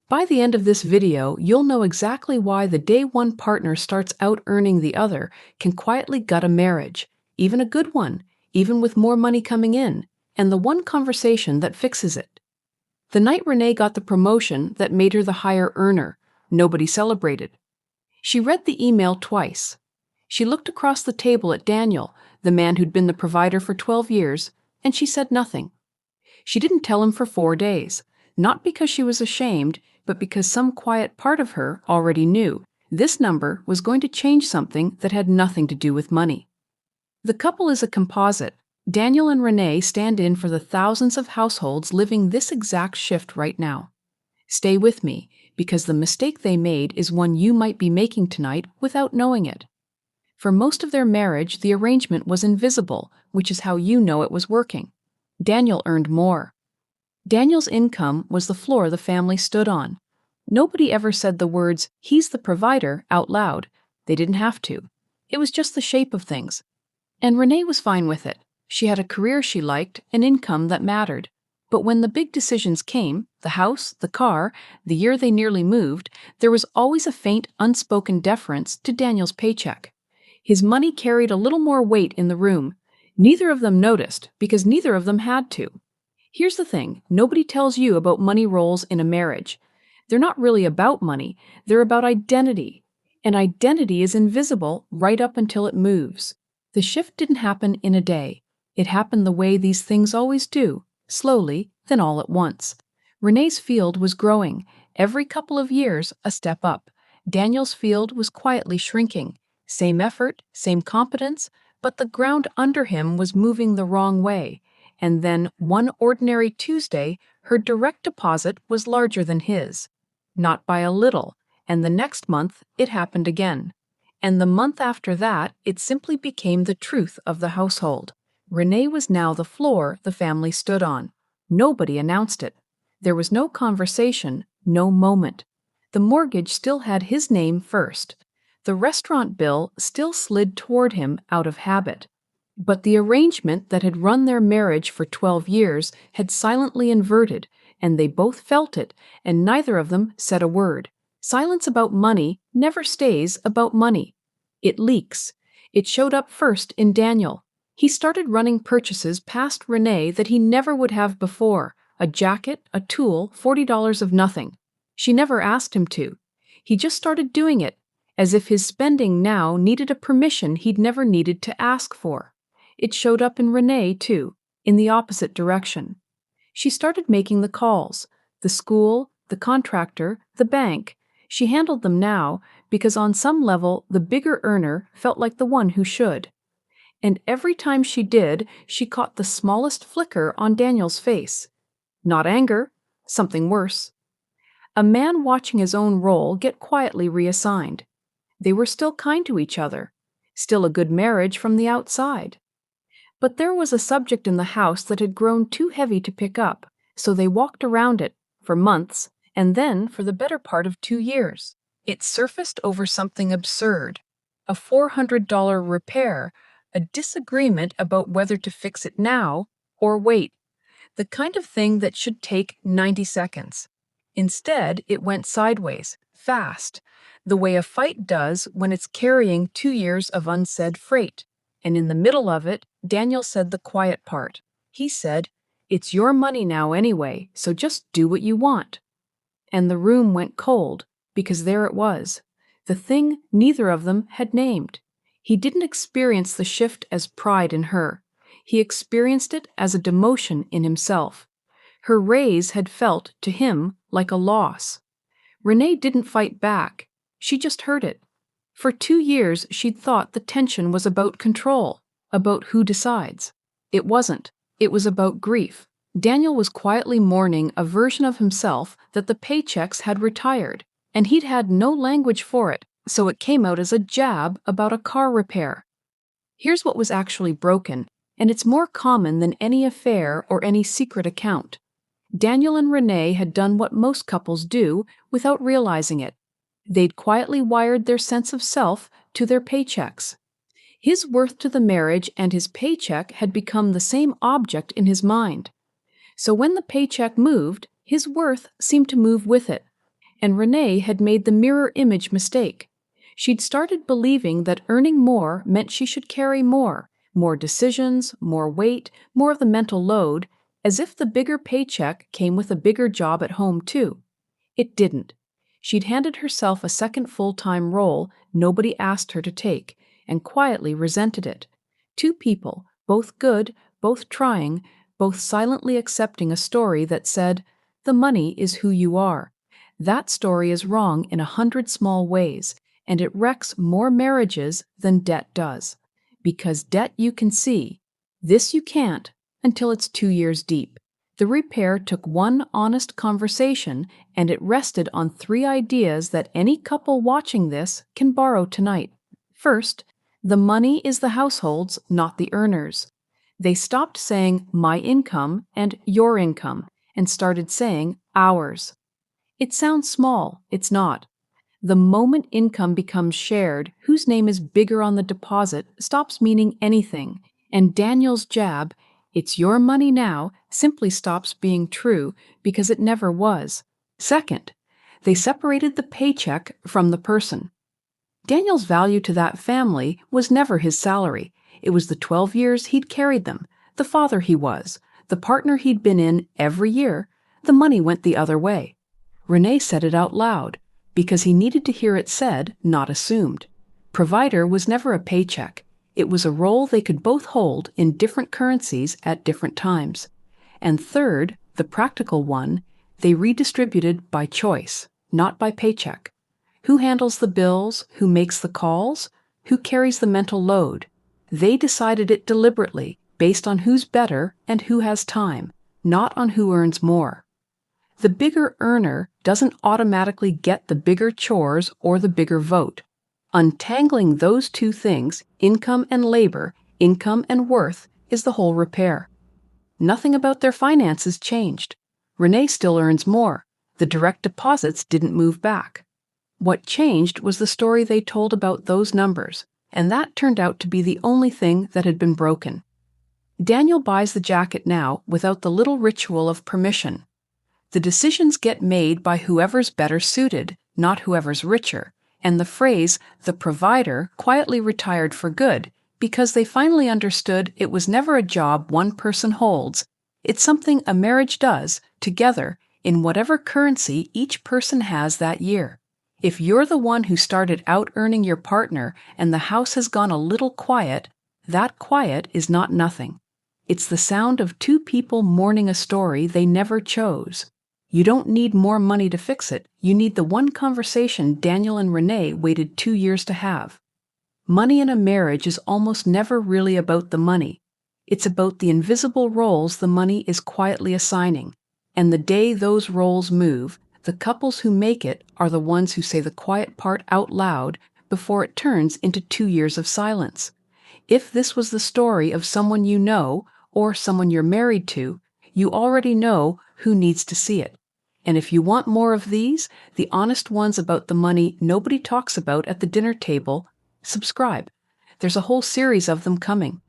By the end of this video, you'll know exactly why the day one partner starts out earning the other can quietly gut a marriage, even a good one, even with more money coming in, and the one conversation that fixes it. The night Renee got the promotion that made her the higher earner, nobody celebrated. She read the email twice. She looked across the table at Daniel, the man who'd been the provider for 12 years, and she said nothing. She didn't tell him for 4 days, not because she was ashamed, but because some quiet part of her already knew this number was going to change something that had nothing to do with money. The couple is a composite. Daniel and Renee stand in for the thousands of households living this exact shift right now. Stay with me, because the mistake they made is one you might be making tonight without knowing it. For most of their marriage, the arrangement was invisible, which is how you know it was working. Daniel earned more. Daniel's income was the floor the family stood on. Nobody ever said the words, "he's the provider," out loud. They didn't have to. It was just the shape of things. And Renee was fine with it. She had a career she liked, an income that mattered. But when the big decisions came, the house, the car, the year they nearly moved, there was always a faint, unspoken deference to Daniel's paycheck. His money carried a little more weight in the room. Neither of them noticed, because neither of them had to. Here's the thing, nobody tells you about money roles in a marriage. They're not really about money, they're about identity. And identity is invisible right up until it moves. The shift didn't happen in a day. It happened the way these things always do, slowly, then all at once. Renee's field was growing, every couple of years a step up. Daniel's field was quietly shrinking. Same effort, same competence, but the ground under him was moving the wrong way. And then, one ordinary Tuesday, her direct deposit was larger than his. Not by a little, and the next month it happened again. And the month after that, it simply became the truth of the household. Renee was now the floor the family stood on. Nobody announced it. There was no conversation, no moment. The mortgage still had his name first. The restaurant bill still slid toward him out of habit. But the arrangement that had run their marriage for 12 years had silently inverted, and they both felt it, and neither of them said a word. Silence about money never stays about money. It leaks. It showed up first in Daniel. He started running purchases past Renee that he never would have before. A jacket, a tool, $40 of nothing. She never asked him to. He just started doing it, as if his spending now needed a permission he'd never needed to ask for. It showed up in Renee, too, in the opposite direction. She started making the calls. The school, the contractor, the bank. She handled them now because on some level the bigger earner felt like the one who should. And every time she did, she caught the smallest flicker on Daniel's face. Not anger, something worse. A man watching his own role get quietly reassigned. They were still kind to each other, still a good marriage from the outside. But there was a subject in the house that had grown too heavy to pick up, so they walked around it for months, and then for the better part of 2 years. It surfaced over something absurd, a $400 repair, a disagreement about whether to fix it now or wait, the kind of thing that should take 90 seconds. Instead, it went sideways, fast, the way a fight does when it's carrying 2 years of unsaid freight. And in the middle of it, Daniel said the quiet part. He said, "It's your money now anyway, so just do what you want." And the room went cold, because there it was, the thing neither of them had named. He didn't experience the shift as pride in her. He experienced it as a demotion in himself. Her raise had felt, to him, like a loss. Renee didn't fight back. She just heard it. For 2 years, she'd thought the tension was about control, about who decides. It wasn't. It was about grief. Daniel was quietly mourning a version of himself that the paychecks had retired, and he'd had no language for it, so it came out as a jab about a car repair. Here's what was actually broken, and it's more common than any affair or any secret account. Daniel and Renee had done what most couples do without realizing it. They'd quietly wired their sense of self to their paychecks. His worth to the marriage and his paycheck had become the same object in his mind. So when the paycheck moved, his worth seemed to move with it. And Renee had made the mirror image mistake. She'd started believing that earning more meant she should carry more decisions, more weight, more of the mental load, as if the bigger paycheck came with a bigger job at home too. It didn't. She'd handed herself a second full-time role nobody asked her to take, and quietly resented it. Two people, both good, both trying, both silently accepting a story that said, "The money is who you are." That story is wrong in 100 small ways, and it wrecks more marriages than debt does. Because debt you can see, this you can't until it's 2 years deep. The repair took one honest conversation, and it rested on 3 ideas that any couple watching this can borrow tonight. First, the money is the household's, not the earner's. They stopped saying my income and your income and started saying ours. It sounds small, it's not. The moment income becomes shared, whose name is bigger on the deposit stops meaning anything, and Daniel's jab, "It's your money now," simply stops being true because it never was. Second, they separated the paycheck from the person. Daniel's value to that family was never his salary. It was the 12 years he'd carried them, the father he was, the partner he'd been in every year. The money went the other way. Renee said it out loud, because he needed to hear it said, not assumed. Provider was never a paycheck. It was a role they could both hold in different currencies at different times. And third, the practical one, they redistributed by choice, not by paycheck. Who handles the bills? Who makes the calls? Who carries the mental load? They decided it deliberately, based on who's better and who has time, not on who earns more. The bigger earner doesn't automatically get the bigger chores or the bigger vote. Untangling those two things, income and labor, income and worth, is the whole repair. Nothing about their finances changed. Renee still earns more. The direct deposits didn't move back. What changed was the story they told about those numbers, and that turned out to be the only thing that had been broken. Daniel buys the jacket now without the little ritual of permission. The decisions get made by whoever's better suited, not whoever's richer, and the phrase, "the provider," quietly retired for good because they finally understood it was never a job one person holds. It's something a marriage does, together, in whatever currency each person has that year. If you're the one who started out earning your partner and the house has gone a little quiet, that quiet is not nothing. It's the sound of two people mourning a story they never chose. You don't need more money to fix it. You need the one conversation Daniel and Renee waited 2 years to have. Money in a marriage is almost never really about the money. It's about the invisible roles the money is quietly assigning. And the day those roles move, the couples who make it are the ones who say the quiet part out loud before it turns into 2 years of silence. If this was the story of someone you know or someone you're married to, you already know who needs to see it. And if you want more of these, the honest ones about the money nobody talks about at the dinner table, subscribe. There's a whole series of them coming.